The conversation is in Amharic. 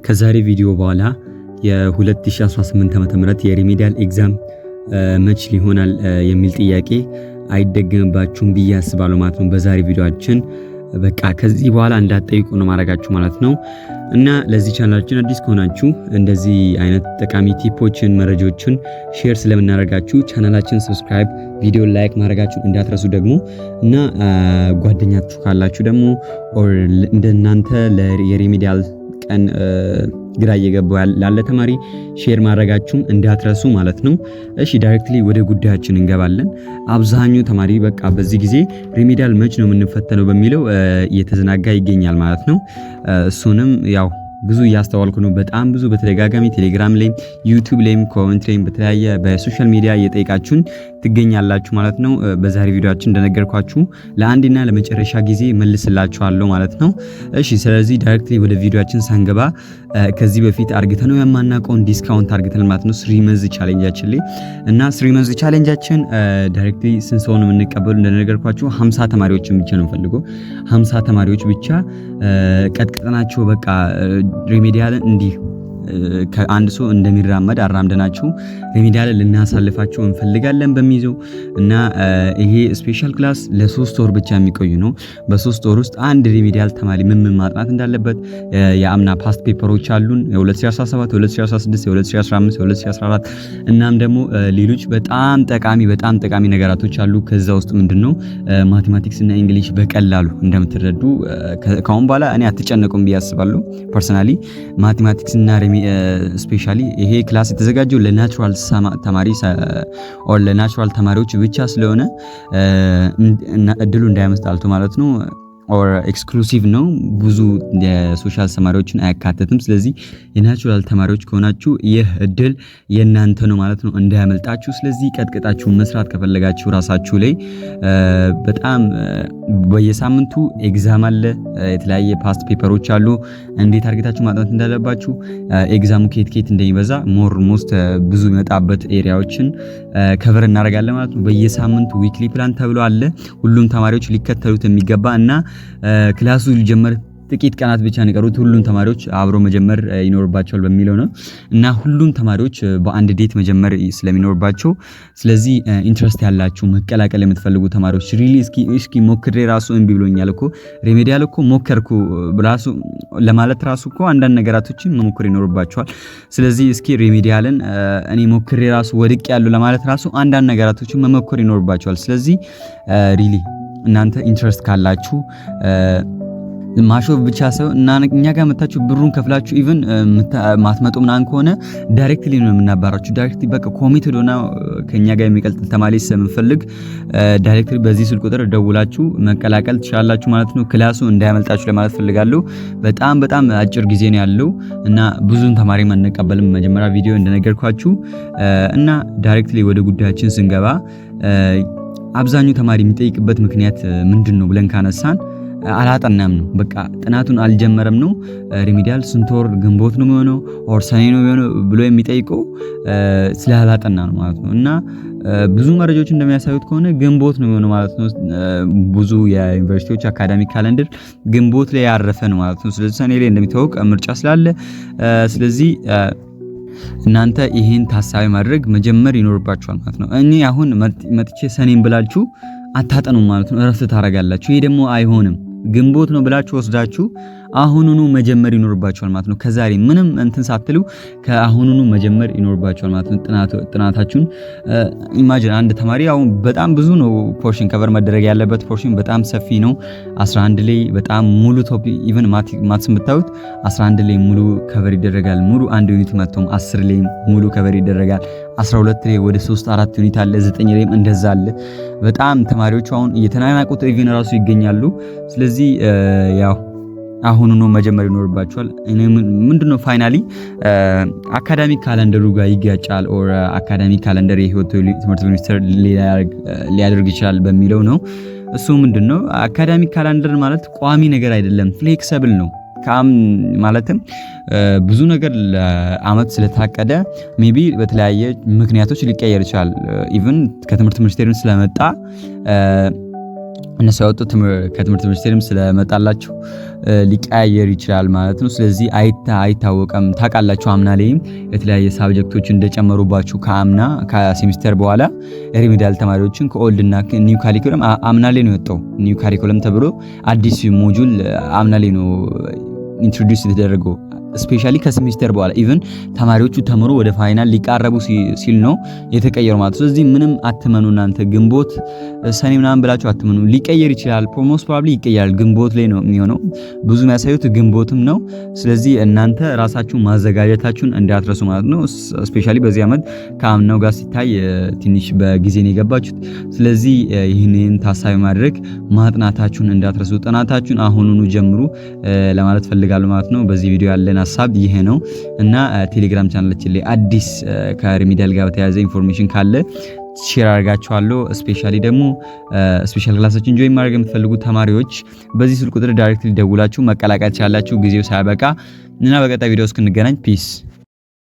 ከዛሬ ቪዲዮ በኋላ የ2018 ዓ.ም የሪሜዲያል ኤግዛም መች ሊሆናል የሚል ጥያቄ አይደገምባችሁም ብዬ አስባለሁ ማለት ነው። በዛሬ ቪዲዮአችን በቃ ከዚህ በኋላ እንዳትጠይቁ ነው ማድረጋችሁ ማለት ነው። እና ለዚህ ቻናላችን አዲስ ከሆናችሁ እንደዚህ አይነት ጠቃሚ ቲፖችን መረጃዎችን ሼር ስለምናደርጋችሁ ቻናላችን ሰብስክራይብ፣ ቪዲዮ ላይክ ማድረጋችሁ እንዳትረሱ ደግሞ እና ጓደኛችሁ ካላችሁ ደግሞ ኦር እንደናንተ የሪሜዲያል ቀን ግራ እየገባው ላለ ተማሪ ሼር ማድረጋችሁን እንዳትረሱ ማለት ነው። እሺ ዳይሬክትሊ ወደ ጉዳያችን እንገባለን። አብዛኛው ተማሪ በቃ በዚህ ጊዜ ሪሜዲያል መች ነው የምንፈተነው በሚለው እየተዘናጋ ይገኛል ማለት ነው። እሱንም ያው ብዙ እያስተዋልኩ ነው። በጣም ብዙ በተደጋጋሚ ቴሌግራም ላይ ዩቲዩብ ላይ ኮሜንት ላይ በተለያየ በሶሻል ሚዲያ እየጠየቃችሁን ትገኛላችሁ ማለት ነው። በዛሬ ቪዲዮአችን እንደነገርኳችሁ ለአንድና ለመጨረሻ ጊዜ መልስላችኋለሁ ማለት ነው። እሺ ስለዚህ ዳይሬክትሊ ወደ ቪዲዮአችን ሳንገባ ከዚህ በፊት አርግተነው የማናውቀውን ዲስካውንት አርግተናል ማለት ነው። 3 መንዝ ቻሌንጃችን ላይ እና 3 መንዝ ቻሌንጃችን ዳይሬክትሊ ስንት ሰው ነው የምንቀበሉ እንደነገርኳችሁ 50 ተማሪዎችን ብቻ ነው ፈልጎ 50 ተማሪዎች ብቻ ቀጥቅጠናቸው በቃ ሪሜዲያልን እንዲህ ከአንድ ሰው እንደሚራመድ አራምደናችሁ ሪሜዲያልን ልናሳልፋችሁ እንፈልጋለን በሚይዘው እና ይሄ ስፔሻል ክላስ ለ3 ወር ብቻ የሚቆይ ነው። በ3 ወር ውስጥ አንድ ሪሜዲያል ተማሪ ምን ማጥናት እንዳለበት የአምና ፓስት ፔፐሮች አሉን የ2017 የ2016 የ2015 የ2014 እናም ደግሞ ሌሎች በጣም ጠቃሚ ነገራቶች አሉ። ከዛ ውስጥ ምንድነው ማቴማቲክስ እና እንግሊሽ በቀላሉ እንደምትረዱ ካሁን በኋላ እኔ አትጨነቁም ብዬ አስባለሁ። ፐርሰናሊ ማቴማቲክስ እና ስፔሻሊ ይሄ ክላስ የተዘጋጀው ለናቹራል ተማሪ ኦር ለናቹራል ተማሪዎች ብቻ ስለሆነ እድሉ እንዳያመስጣልቱ ማለት ነው። ኦር ኤክስክሉሲቭ ነው። ብዙ የሶሻል ተማሪዎችን አያካተትም። ስለዚህ የናቹራል ተማሪዎች ከሆናችሁ ይህ እድል የናንተ ነው ማለት ነው፣ እንዳያመልጣችሁ። ስለዚህ ቀጥቅጣችሁ መስራት ከፈለጋችሁ ራሳችሁ ላይ በጣም በየሳምንቱ ኤግዛም አለ፣ የተለያየ ፓስት ፔፐሮች አሉ። እንዴት አድርጋችሁ ማጥናት እንዳለባችሁ ኤግዛሙ ኬት እንደሚበዛ ሞስት ብዙ የሚመጣበት ኤሪያዎችን ከቨር እናደርጋለን ማለት ነው። በየሳምንቱ ዊክሊ ፕላን ተብሎ አለ፣ ሁሉም ተማሪዎች ሊከተሉት የሚገባ እና ክላሱ ሊጀመር ጥቂት ቀናት ብቻ ንቀሩት ሁሉም ተማሪዎች አብሮ መጀመር ይኖርባቸዋል በሚለው ነው እና ሁሉም ተማሪዎች በአንድ ዴት መጀመር ስለሚኖርባቸው ስለዚህ ኢንትረስት ያላችሁ መቀላቀል የምትፈልጉ ተማሪዎች ሪሊ እስኪ ሞክሬ ራሱ እንቢ ብሎኛል እኮ ሪሜዲያል እኮ ሞከርኩ ራሱ ለማለት ራሱ እኮ አንዳንድ ነገራቶችን መሞከር ይኖርባቸዋል። ስለዚህ እስኪ ሪሜዲያልን እኔ ሞክሬ ራሱ ወድቅ ያለው ለማለት ራሱ አንዳንድ ነገራቶችን መሞከር ይኖርባቸዋል። ስለዚህ ሪሊ እናንተ ኢንትረስት ካላችሁ ማሾፍ ብቻ ሰው እና እኛ ጋር መጣችሁ ብሩን ከፍላችሁ ኢቭን ማትመጡ ምናምን ከሆነ ዳይሬክትሊ ነው የምናባራችሁ። ዳይሬክትሊ በቃ ኮሚትድ ሆና ከኛ ጋር የሚቀጥል ተማሪ ስለምፈልግ ዳይሬክትሊ በዚህ ስልክ ቁጥር ደውላችሁ መቀላቀል ትችላላችሁ ማለት ነው። ክላሱ እንዳያመልጣችሁ ለማለት ፈልጋለሁ። በጣም አጭር ጊዜ ነው ያለው እና ብዙን ተማሪ ማንቀበልም መጀመሪያ ቪዲዮ እንደነገርኳችሁ እና ዳይሬክትሊ ወደ ጉዳያችን ስንገባ አብዛኛው ተማሪ የሚጠይቅበት ምክንያት ምንድነው ብለን ካነሳን አላጠናም ነው። በቃ ጥናቱን አልጀመረም ነው። ሪሜዲያል ስንት ወር ግንቦት ነው የሚሆነው ኦር ሰኔ ነው የሚሆነው ብሎ የሚጠይቀው ስላላጠና ነው ማለት ነው። እና ብዙ መረጃዎች እንደሚያሳዩት ከሆነ ግንቦት ነው የሚሆነው ማለት ነው። ብዙ የዩኒቨርሲቲዎች አካዳሚክ ካሌንደር ግንቦት ላይ ያረፈ ነው ማለት ነው። ስለዚህ ሰኔ ላይ እንደሚታወቅ ምርጫ ስላለ ስለዚህ እናንተ ይሄን ታሳቢ ማድረግ መጀመር ይኖርባችኋል ማለት ነው። እኔ አሁን መጥቼ ሰኔን ብላችሁ አታጠኑ ማለት ነው። እረፍት ታረጋላችሁ። ይሄ ደግሞ አይሆንም። ግንቦት ነው ብላችሁ ወስዳችሁ አሁኑኑ መጀመር ይኖርባችኋል ማለት ነው። ከዛሬ ምንም እንትን ሳትሉ ከአሁኑኑ መጀመር ይኖርባችኋል ማለት ነው። ጥናታችሁን ኢማጂን አንድ ተማሪ አሁን በጣም ብዙ ነው ፖርሽን ከቨር መደረግ ያለበት ፖርሽን በጣም ሰፊ ነው። 11 ላይ በጣም ሙሉ ቶፒክ ኢቭን ማትስ የምታዩት 11 ላይ ሙሉ ከቨር ይደረጋል። ሙሉ አንድ ዩኒት መጥቶም 10 ላይ ሙሉ ከቨር ይደረጋል። 12 ላይ ወደ 3-4 ዩኒት አለ። 9 ላይም እንደዛ አለ። በጣም ተማሪዎች አሁን እየተናናቁት ኢቭን ራሱ ይገኛሉ። ስለዚህ ያው አሁን ነው መጀመር ይኖርባችኋል። ምንድነው ፋይናሊ አካዳሚክ ካሌንደሩ ጋር ይጋጫል ኦር አካዳሚክ ካሌንደር የህይወት ትምህርት ሚኒስቴር ሊያደርግ ይችላል በሚለው ነው። እሱ ምንድነው አካዳሚክ ካሌንደር ማለት ቋሚ ነገር አይደለም፣ ፍሌክሲብል ነው። ማለትም ብዙ ነገር ለአመት ስለታቀደ ሜቢ በተለያየ ምክንያቶች ሊቀየር ይችላል። ኢቭን ከትምህርት ሚኒስቴርን ስለመጣ እነሱ ያወጡት ከትምህርት ሚኒስቴርም ስለመጣላችሁ ሊቀያየር ይችላል ማለት ነው። ስለዚህ አይታወቅም። ታውቃላችሁ አምና ላይም የተለያየ ሳብጀክቶች እንደጨመሩባችሁ ከሴሚስተር በኋላ ሪሚዲያል ተማሪዎችን ከኦልድ እና ኒው ካሪኩለም አምና ላይ ነው የወጣው። ኒው ካሪኩለም ተብሎ አዲስ ሞጁል አምና ላይ ነው ኢንትሮዲዩስ የተደረገው። ስፔሻሊ ከሴሚስተር በኋላ ኢቭን ተማሪዎቹ ተምሮ ወደ ፋይናል ሊቃረቡ ሲል ነው የተቀየረው ማለት ነው። ስለዚህ ምንም አትመኑ እናንተ ግንቦት ሰኔ ምናምን ብላችሁ አትመኑ። ሊቀየር ይችላል። ሞስት ፕሮባብሊ ይቀየራል። ግንቦት ላይ ነው የሚሆነው። ብዙ የሚያሳዩት ግንቦትም ነው። ስለዚህ እናንተ ራሳችሁን ማዘጋጀታችሁን እንዳትረሱ ማለት ነው። ስፔሻሊ በዚህ ዓመት ከአምናው ጋር ሲታይ ትንሽ በጊዜ ነው የገባችሁት። ስለዚህ ይህንን ታሳቢ ማድረግ ማጥናታችሁን እንዳትረሱ። ጥናታችሁን አሁኑኑ ጀምሩ ለማለት ፈልጋለሁ ማለት ነው። በዚህ ቪዲዮ ያለን ሀሳብ ይሄ ነው እና ቴሌግራም ቻናላችን ላይ አዲስ ከሪሚዲያል ጋር በተያያዘ ኢንፎርሜሽን ካለ ሼር አድርጋችኋለሁ። ስፔሻሊ ደግሞ ስፔሻል ክላሶችን ጆይን ማድረግ የምትፈልጉ ተማሪዎች በዚህ ስልክ ቁጥር ዳይሬክትሊ ደውላችሁ መቀላቀል ትችላላችሁ ጊዜው ሳያበቃ እና በቀጣይ ቪዲዮ እስክንገናኝ ፒስ